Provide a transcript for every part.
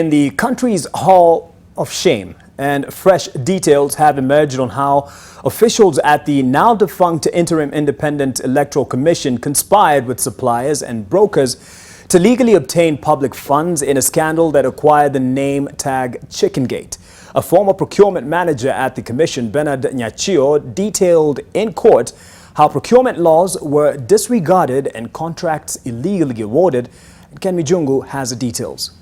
In the country's Hall of Shame, and fresh details have emerged on how officials at the now defunct Interim Independent Electoral Commission conspired with suppliers and brokers to legally obtain public funds in a scandal that acquired the name tag Chickengate. A former procurement manager at the commission, Bernard Nyachio, detailed in court how procurement laws were disregarded and contracts illegally awarded. Ken Mijungu has the details.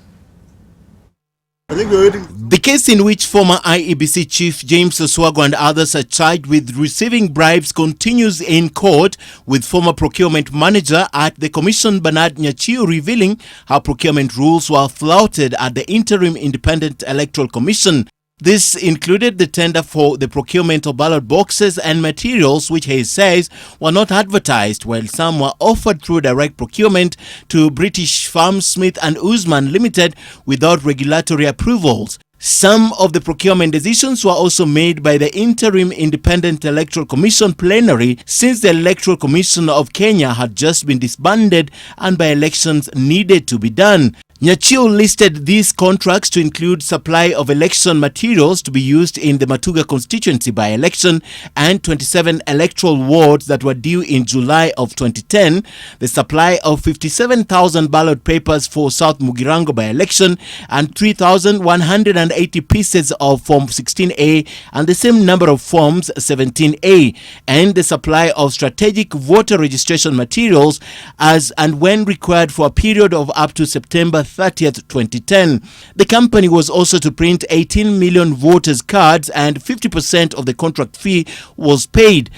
The case in which former IEBC chief James Oswago and others are charged with receiving bribes continues in court, with former procurement manager at the commission Bernard Nyachio revealing how procurement rules were flouted at the Interim Independent Electoral Commission. This included the tender for the procurement of ballot boxes and materials, which he says were not advertised, while some were offered through direct procurement to British firm Smith & Usman Limited without regulatory approvals. Some of the procurement decisions were also made by the Interim Independent Electoral Commission plenary, since the Electoral Commission of Kenya had just been disbanded and by-elections needed to be done. Nyachio listed these contracts to include supply of election materials to be used in the Matuga constituency by-election and 27 electoral wards that were due in July of 2010, the supply of 57,000 ballot papers for South Mugirango by-election and 3,180 pieces of Form 16A and the same number of Forms 17A, and the supply of strategic voter registration materials as and when required for a period of up to September 30th, 2010. The company was also to print 18 million voters' cards, and 50% of the contract fee was paid.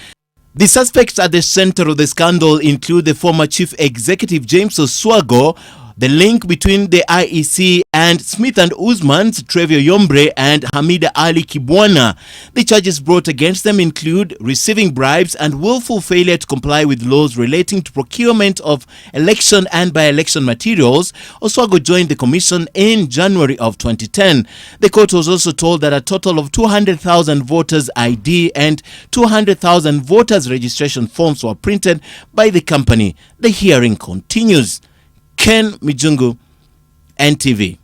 The suspects at the center of the scandal include the former chief executive James Oswago, the link between the IEC and Smith & Usman's Trevor Yombre and Hamida Ali Kibwana. The charges brought against them include receiving bribes and willful failure to comply with laws relating to procurement of election and by-election materials. Oswago joined the commission in January of 2010. The court was also told that a total of 200,000 voters' ID and 200,000 voters' registration forms were printed by the company. The hearing continues. Ken Mijungu, NTV.